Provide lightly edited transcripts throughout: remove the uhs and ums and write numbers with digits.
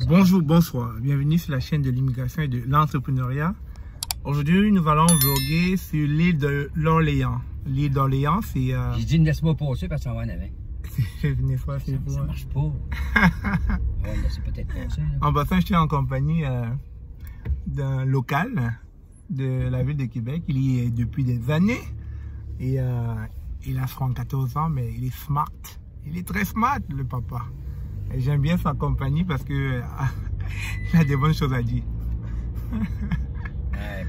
Bonjour, bonsoir. Bienvenue sur la chaîne de l'immigration et de l'entrepreneuriat. Aujourd'hui, nous allons vlogger sur l'île de l'Orléans. L'île d'Orléans, c'est... J'ai dit, laisse-moi passer parce qu'on va en avant. Ça marche pas. On va laisser peut-être passer. En passant, je suis en compagnie d'un local de la ville de Québec. Il y est depuis des années. Et il a 74 ans, mais il est smart. Il est très smart, le papa. Et j'aime bien sa compagnie parce que il a des bonnes choses à dire.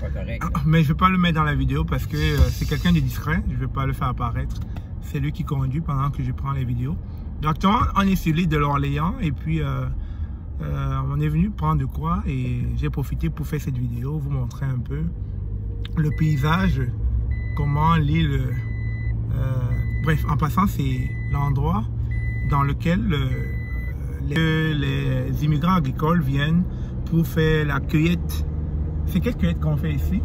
Pas correct. Mais je ne vais pas le mettre dans la vidéo parce que c'est quelqu'un de discret. Je ne vais pas le faire apparaître. C'est lui qui conduit pendant que je prends les vidéos. Donc, on est sur l'île de l'Orléans et puis on est venu prendre de quoi et j'ai profité pour faire cette vidéo, vous montrer un peu le paysage, comment l'île... bref, en passant, c'est l'endroit dans lequel les immigrants agricoles viennent pour faire la cueillette. C'est quelle cueillette qu'on fait ici?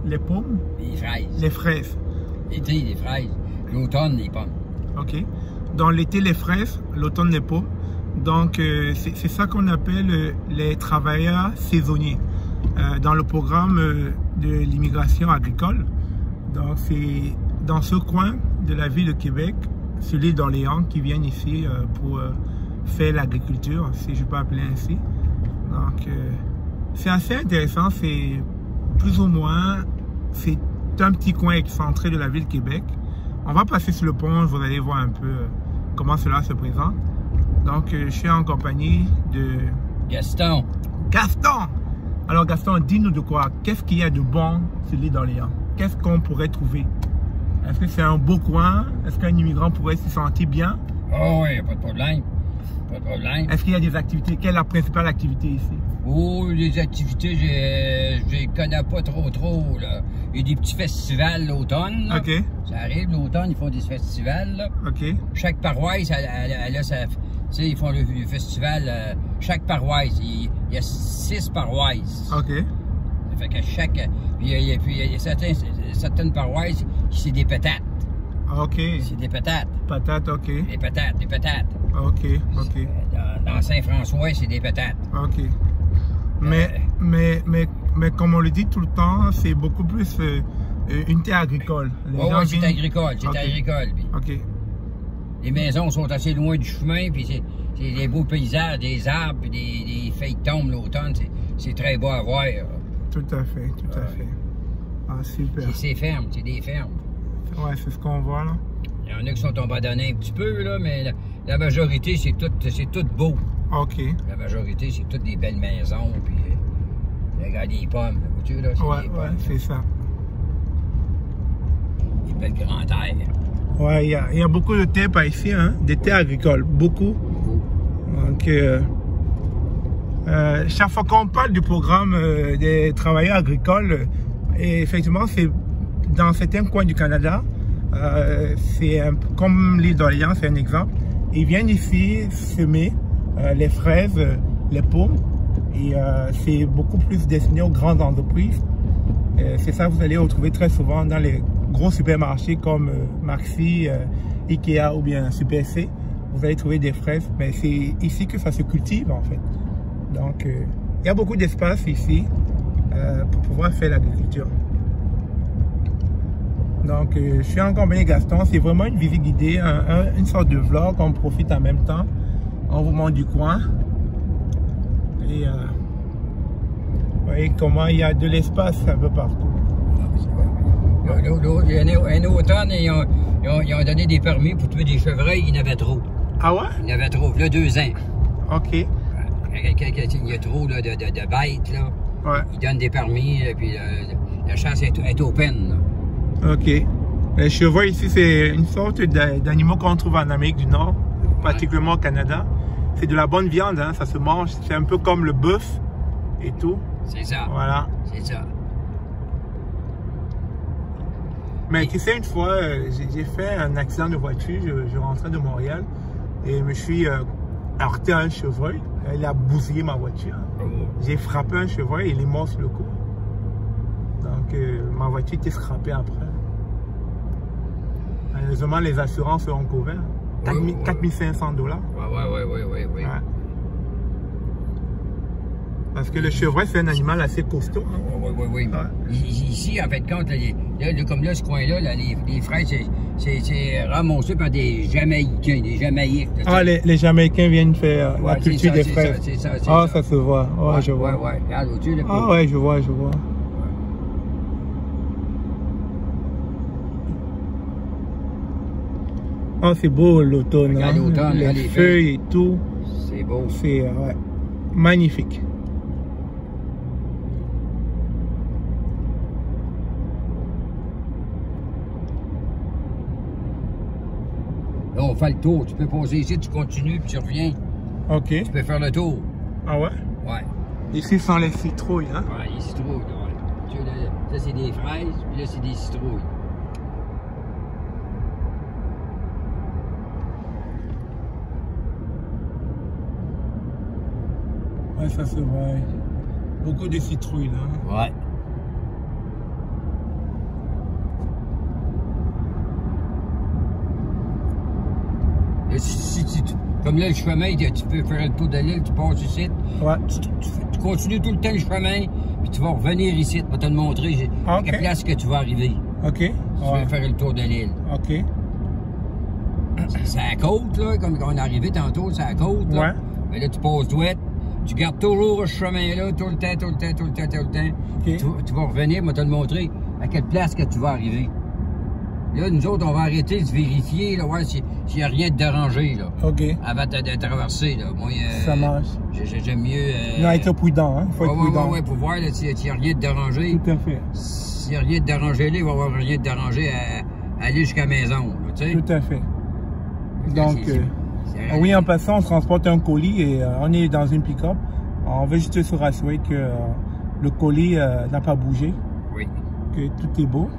Les pommes? Les fraises. Les fraises. L'été, les fraises. L'automne, les pommes. Ok. Dans l'été, les fraises. L'automne, les pommes. Donc, c'est ça qu'on appelle les travailleurs saisonniers dans le programme de l'immigration agricole. Donc, c'est dans ce coin de la ville de Québec, sur l'île d'Orléans, qui viennent ici pour faire l'agriculture, si je peux appeler ainsi. Donc, c'est assez intéressant. C'est plus ou moins, c'est un petit coin excentré de la ville de Québec. On va passer sur le pont, vous allez voir un peu comment cela se présente. Donc, je suis en compagnie de... Gaston. Gaston! Alors, Gaston, dis-nous de quoi? Qu'est-ce qu'il y a de bon sur l'île d'Orléans? Qu'est-ce qu'on pourrait trouver? Est-ce que c'est un beau coin? Est-ce qu'un immigrant pourrait se sentir bien? Oh oui, pas de problème. Pas de problème. Est-ce qu'il y a des activités? Quelle est la principale activité ici? Oh, les activités, je les connais pas trop, là. Il y a des petits festivals l'automne. OK. Ça arrive, l'automne, ils font des festivals, là. OK. Chaque paroisse, elle a sa... Tu sais, ils font le festival, chaque paroisse. Il y a 6 paroisses. OK. Ça fait que chaque... Puis il y a certaines paroisses, c'est des patates. OK. C'est des patates. Patates, OK. Des patates, des patates. OK, OK. Dans Saint-François, c'est des patates. OK. Mais comme on le dit tout le temps, c'est beaucoup plus une terre agricole. Oui, c'est agricole, c'est agricole. Puis. OK. Les maisons sont assez loin du chemin, puis c'est des beaux paysages, des arbres, puis des feuilles tombent l'automne. C'est très beau à voir. Tout à fait, tout à fait. Ah, super. C'est ferme, c'est des fermes. Ouais, c'est ce qu'on voit là. Il y en a qui sont abandonnés un petit peu, là, mais la majorité, c'est tout beau. OK. La majorité, c'est toutes des belles maisons, puis regarde des pommes, vois-tu, là? Ouais, c'est ça. Des belles grandes terres. Ouais, il y a beaucoup de terres par ici, hein, des terres agricoles, beaucoup. Donc, chaque fois qu'on parle du programme des travailleurs agricoles, et effectivement, c'est dans certains coins du Canada, c'est comme l'île d'Orléans, c'est un exemple. Ils viennent ici semer les fraises, les pommes, et c'est beaucoup plus destiné aux grandes entreprises. C'est ça que vous allez retrouver très souvent dans les gros supermarchés comme Maxi, Ikea ou bien Super C. Vous allez trouver des fraises, mais c'est ici que ça se cultive en fait. Donc, il y a beaucoup d'espace ici pour pouvoir faire l'agriculture. Donc, je suis en compagnie de Gaston. C'est vraiment une visite guidée, une sorte de vlog. On profite en même temps. On vous montre du coin. Et vous voyez comment il y a de l'espace un peu partout. Un automne, ils ont donné des permis pour tuer des chevreuils. Il y en avait trop. Ah ouais? Il y en avait trop. Là, 2 ans. OK. Il y a trop là, de bêtes. Là. Ouais. Ils donnent des permis. Puis la chasse est open. Là. OK. Les chevreuils ici, c'est une sorte d'animaux qu'on trouve en Amérique du Nord, particulièrement au Canada. C'est de la bonne viande, hein, ça se mange. C'est un peu comme le bœuf et tout. C'est ça. Voilà. C'est ça. Mais tu sais, une fois, j'ai fait un accident de voiture. Je rentrais de Montréal et je me suis heurté à un chevreuil. Il a bousillé ma voiture. J'ai frappé un chevreuil et il est mort sur le coup. Donc, ma voiture était scrappée après. Malheureusement, les assurances seront couvertes. 4 500 $. Ouais. Parce que le chevreuil, c'est un animal assez costaud. Hein. Oui. Ouais. Ici, en fait, compte, comme là, ce coin-là, les fraises, c'est ramassé par des Jamaïcains, des Jamaïques. Ah, les Jamaïcains viennent faire la culture des fraises. C'est ça. Ah, ça se voit. Ouais, je vois. Ouais. Regarde au-dessus, là. Ah, ouais, je vois. Ah, c'est beau l'automne. Regarde l'automne, les feuilles et tout. C'est beau. C'est magnifique. Là, on fait le tour. Tu peux poser ici, tu continues, puis tu reviens. OK. Tu peux faire le tour. Ah ouais? Ouais. Ici, sont les citrouilles, hein? Ouais, les citrouilles, ouais. Tu vois, là, ça, c'est des fraises, puis là, c'est des citrouilles. Ouais, ça se voit. Beaucoup de citrouilles, là. Ouais. Là, comme là, le chemin, tu peux faire le tour de l'île, tu passes ici. Ouais. Tu continues tout le temps le chemin, puis tu vas revenir ici, je vais te le montrer à quelle place que tu vas arriver. OK. Tu vas faire le tour de l'île. OK. C'est à la côte, là, comme on est arrivé tantôt, c'est à la côte. Là. Ouais. Mais là, tu passes douette. Tu gardes toujours ce chemin-là, tout le temps. Okay. Tu vas revenir, je vais te le montrer à quelle place que tu vas arriver. Là, nous autres, on va arrêter de vérifier, là, voir s'il n'y a rien de dérangé, là. OK. Avant de traverser, là. Moi, ça marche. J'aime mieux... Non, être prudent, hein. Faut être prudent. Ouais, pour voir, là, s'il n'y a rien de dérangé. Tout à fait. S'il n'y a rien de dérangé, là, il va y avoir rien de dérangé à aller jusqu'à la maison, là, tu sais. Tout à fait. Donc, oui, en passant, on transporte un colis et on est dans une pick-up. On veut juste se rassurer que le colis n'a pas bougé. Oui. Que tout est beau.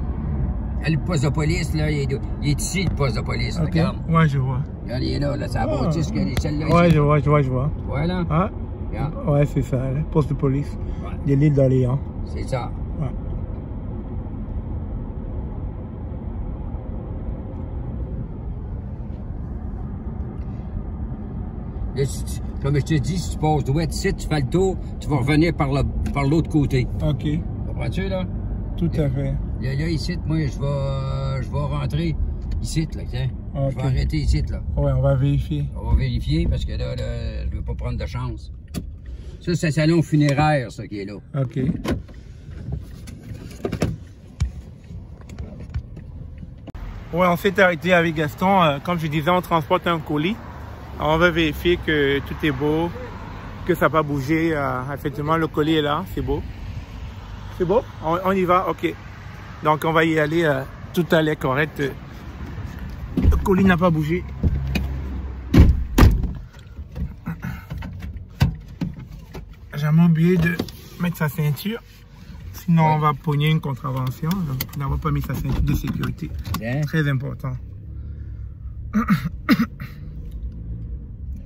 Le poste de police, là, il est ici, le poste de police. Okay. Regarde. Ouais, je vois. Regarde, il est là, ça bâtisse que celle-là. Ouais, ici. je vois. Voilà. Ah. Regarde. Ouais, c'est ça, le poste de police Ouais. de l'île d'Orléans. C'est ça. Ouais. Là, comme je te dis, si tu passes droit ici, tu fais le tour, tu vas revenir par l'autre côté. OK. Comprends-tu, là? Tout à fait. Là, ici, moi, je vais rentrer ici, là, tiens. Okay. Je vais arrêter ici, là. Ouais, on va vérifier. On va vérifier, parce que là, je veux pas prendre de chance. Ça, c'est un salon funéraire, ça, qui est là. OK. Ouais, on s'est arrêté avec Gaston. Comme je disais, on transporte un colis. On va vérifier que tout est beau, que ça n'a pas bougé. Effectivement, le colis est là, c'est beau. C'est beau? On y va? OK. Donc, on va y aller. Tout allait correct. Le colis n'a pas bougé. J'ai oublié de mettre sa ceinture. Sinon, on va pogner une contravention. Donc, il n'a pas mis sa ceinture de sécurité. Bien. Très important.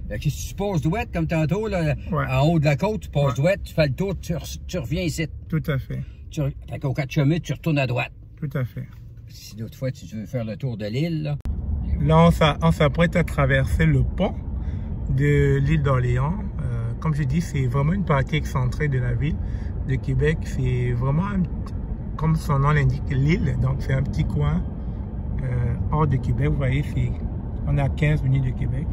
Fait que si tu passes douette, comme tantôt, là, Ouais. en haut de la côte, tu passes douette, tu fais le tour, tu reviens ici. Tout à fait. Fait qu'au cas de chemin, tu retournes à droite. Tout à fait. Si d'autres fois, tu veux faire le tour de l'île, là. Là, on s'apprête à traverser le pont de l'île d'Orléans. Comme je dis, c'est vraiment une partie excentrée de la ville de Québec. C'est vraiment, comme son nom l'indique, l'île. Donc, c'est un petit coin hors de Québec. Vous voyez, on est à 15 minutes de Québec.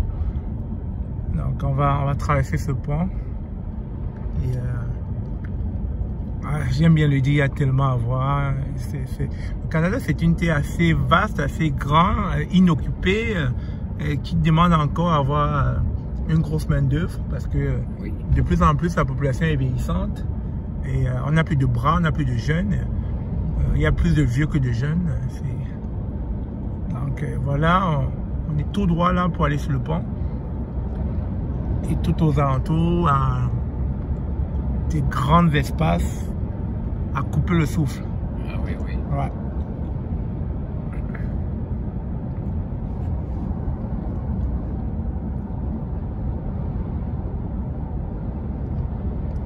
Donc, on va traverser ce pont. Et j'aime bien le dire, il y a tellement à voir. Le Canada, c'est une terre assez vaste, assez grande, inoccupée, qui demande encore à avoir une grosse main d'œuvre parce que Oui. de plus en plus, la population est vieillissante. Et on n'a plus de bras, on n'a plus de jeunes. Il y a plus de vieux que de jeunes. Donc voilà, on est tout droit là pour aller sur le pont. Et tout aux alentours, des grands espaces à couper le souffle. Ah oui. Ouais.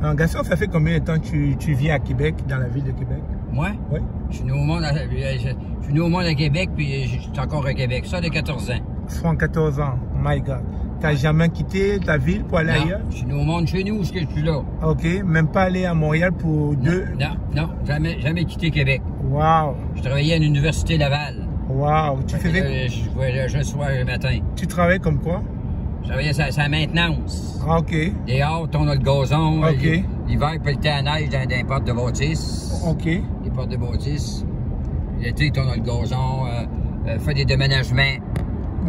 Alors, Gaston, ça fait combien de temps que tu vis à Québec, dans la ville de Québec? Moi? Oui. Je suis né au monde à Québec, puis je suis encore à Québec. Ça, de 14 ans. 74 ans. My God. T'as jamais quitté ta ville pour aller ailleurs? Je suis au monde chez nous, ce que je suis là. OK. Même pas aller à Montréal pour deux? Non, jamais quitté Québec. Wow. Je travaillais à l'Université Laval. Wow. Tu faisais... Je voyais le soir et le matin. Tu travaillais comme quoi? Je travaillais sur la maintenance. Ah, OK. Dehors, tourne le gazon. OK. L'hiver, pelleter à la neige dans les portes de bâtisse. OK. Les portes de bâtisse. L'été, tourne le gazon, fait des déménagements.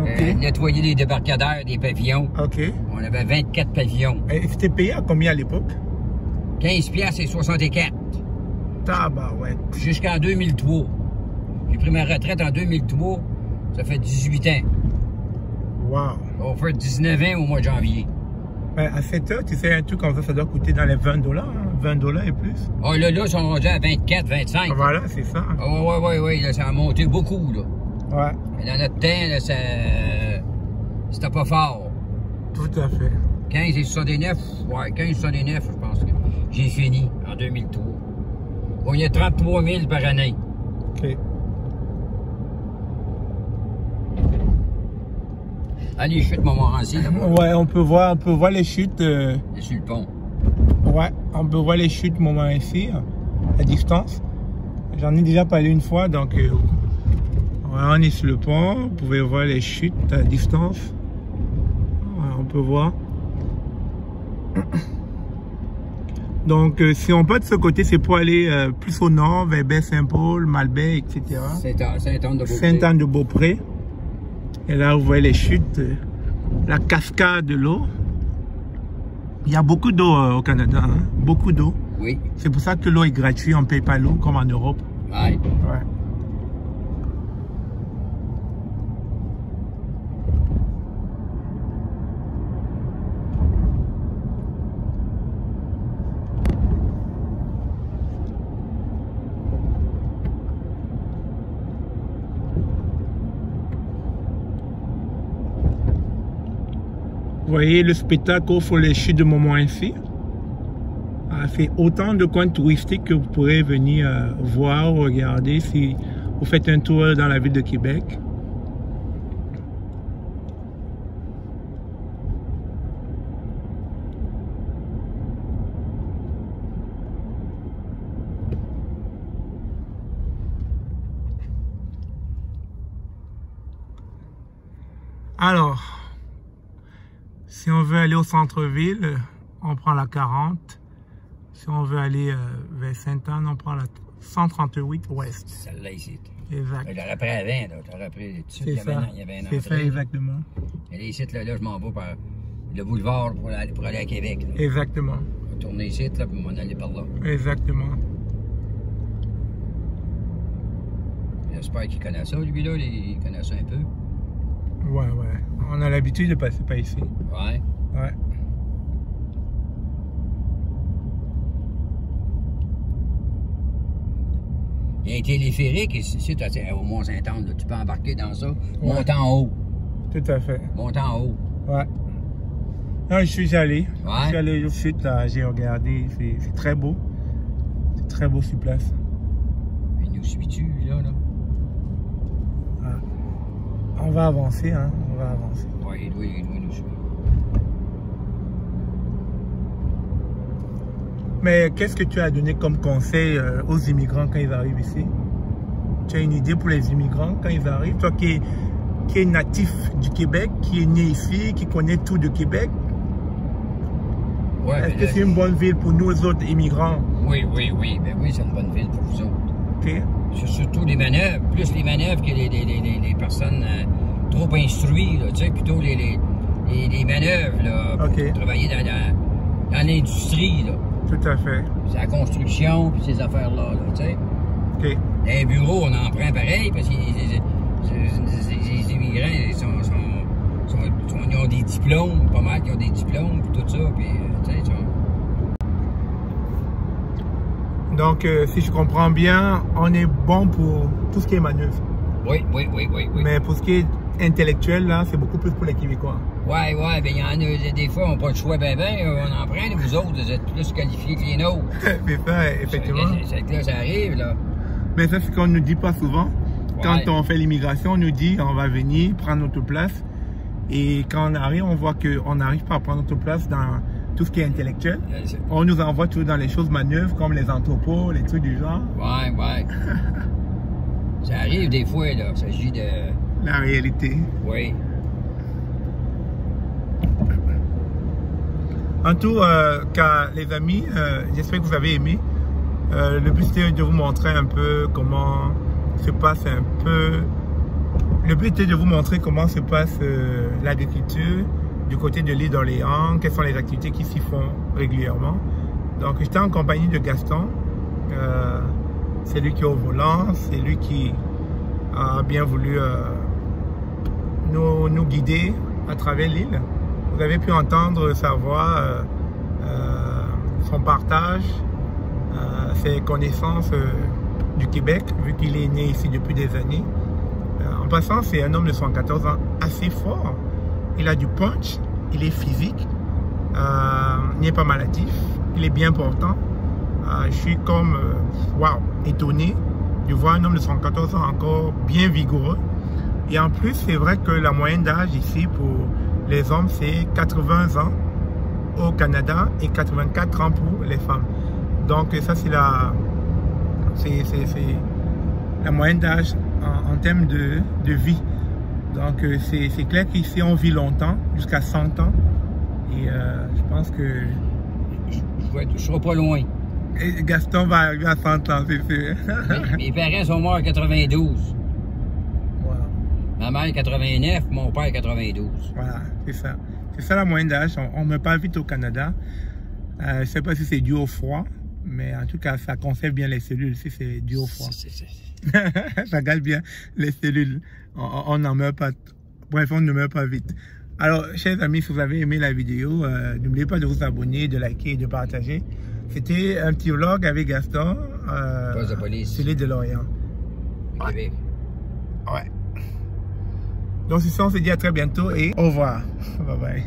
OK. Nettoyer les débarcadères des pavillons. OK. On avait 24 pavillons. Et c'était payé à combien à l'époque? 15 piastres et 64. Tabarouette. Jusqu'en 2003. J'ai pris ma retraite en 2003. Ça fait 18 ans. Wow. On va faire 19 ans au mois de janvier. Ben, à cette heure, tu sais, un truc comme ça doit coûter dans les 20 $, hein? 20 $ et plus. Ah, là, ils sont rendus à 24, 25. Voilà, c'est ça. Ah, ouais, là, ça a monté beaucoup, là. Ouais. Mais dans notre temps, là, c'était pas fort. Tout à fait. 15 et 69, ouais, 15 et 69, je pense que j'ai fini en 2003. Bon, il y a 33 000 par année. OK. Allez, chute Montmorency, là-bas. Ouais, on peut voir les chutes. Sur le pont. Ouais, on peut voir les chutes Montmorency à distance. J'en ai déjà parlé une fois, donc ouais, on est sur le pont. Vous pouvez voir les chutes à distance. Ouais, on peut voir. Donc, si on part de ce côté, c'est pour aller plus au nord, vers Baie-Saint-Paul, Malbaie, etc. Sainte-Anne-de-Beaupré. Sainte-Anne-de-Beaupré. Et là, vous voyez les chutes, la cascade de l'eau. Il y a beaucoup d'eau au Canada, hein? Beaucoup d'eau. Oui. C'est pour ça que l'eau est gratuite, on ne paye pas l'eau comme en Europe. Ouais. Ouais. Vous voyez le spectacle offre les chutes de Montmorency. C'est autant de coins touristiques que vous pourrez venir voir ou regarder si vous faites un tour dans la ville de Québec. Alors, si on veut aller au centre-ville, on prend la 40. Si on veut aller vers Sainte-Anne, on prend la 138 ouest. Celle-là ici. Exact. Je l'aurais pris avant, là. Tu aurais pris dessus. C'est ça. C'est ça, exactement. Et là, ici, là, je m'en vais par le boulevard pour aller à Québec. Là. Exactement. On va tourner ici, là, puis on va aller par là. Exactement. J'espère qu'il connaît ça, lui, là. Il connaît ça un peu. Ouais. On a l'habitude de passer par ici. Ouais. Ouais. Il y a un téléphérique ici, au Mont-Saint-Anne. Tu peux embarquer dans ça. Monte en haut. Tout à fait. Monte en haut. Ouais. Non, je suis allé. Ouais. Je suis allé au sud, là, j'ai regardé. C'est très beau. C'est très beau sur place. Il nous suit-tu, là? Ouais. On va avancer, hein. On va avancer. Ouais, il doit nous suivre. Mais qu'est-ce que tu as donné comme conseil aux immigrants quand ils arrivent ici? Tu as une idée pour les immigrants quand ils arrivent? Toi qui es natif du Québec, qui est né ici, qui connaît tout de Québec. Ouais, est-ce que c'est une bonne ville pour nous autres immigrants? Oui. Ben oui, c'est une bonne ville pour vous autres. OK. Surtout les manœuvres, plus les manœuvres que les personnes trop instruites, là, tu sais, plutôt les manœuvres, là, okay. Pour travailler dans l'industrie, là. Tout à fait. C'est la construction, puis ces affaires-là, là, tu sais. OK. Dans les bureaux, on en prend pareil, parce que les immigrants ils ont des diplômes, pas mal qui ont des diplômes, puis tout ça, puis, tu sais, Donc, si je comprends bien, on est bon pour tout ce qui est manœuvre. Oui. Mais pour ce qui est intellectuel, là, c'est beaucoup plus pour les Québécois. Ouais, ben il y en a des fois, on n'a pas le choix, on en prend, vous autres, vous êtes plus qualifiés que les nôtres. C'est ça, effectivement. C'est que là, ça arrive, là. Mais ça, c'est qu'on ne nous dit pas souvent. Ouais. Quand on fait l'immigration, on nous dit, on va venir prendre notre place. Et quand on arrive, on voit qu'on n'arrive pas à prendre notre place dans tout ce qui est intellectuel. On nous envoie toujours dans les choses manœuvres, comme les entrepôts, les trucs du genre. Ouais. Ça arrive des fois, là. Il s'agit de... La réalité. Oui. En tout, les amis, j'espère que vous avez aimé. Le but c'était de vous montrer un peu comment se passe Le but était de vous montrer comment se passe l'agriculture du côté de l'île d'Orléans, quelles sont les activités qui s'y font régulièrement. Donc j'étais en compagnie de Gaston, c'est lui qui est au volant, c'est lui qui a bien voulu nous guider à travers l'île. Vous avez pu entendre sa voix, son partage, ses connaissances du Québec, vu qu'il est né ici depuis des années. En passant, c'est un homme de 74 ans assez fort. Il a du punch, il est physique, il n'est pas maladif, il est bien portant. Je suis comme, waouh, étonné de voir un homme de 74 ans encore bien vigoureux. Et en plus, c'est vrai que la moyenne d'âge ici pour les hommes, c'est 80 ans au Canada et 84 ans pour les femmes. Donc ça, c'est la moyenne d'âge en termes de vie. Donc c'est clair qu'ici, on vit longtemps, jusqu'à 100 ans. Et je pense que... Je ne serai pas loin. Et Gaston va arriver à 100 ans, c'est sûr. Mes parents sont morts en 92. Wow. Ma mère 89, mon père 92. Voilà, c'est ça. C'est ça la moyenne d'âge. On ne meurt pas vite au Canada. Je ne sais pas si c'est dû au froid, mais en tout cas, ça conserve bien les cellules si c'est dû au froid. Ça garde bien les cellules. On n'en meurt pas. Bref, on ne meurt pas vite. Alors, chers amis, si vous avez aimé la vidéo, n'oubliez pas de vous abonner, de liker et de partager. C'était un petit vlog avec Gaston, sur l'île de l'Orient. Ouais. Donc, c'est ça, on se dit à très bientôt et au revoir. Bye bye.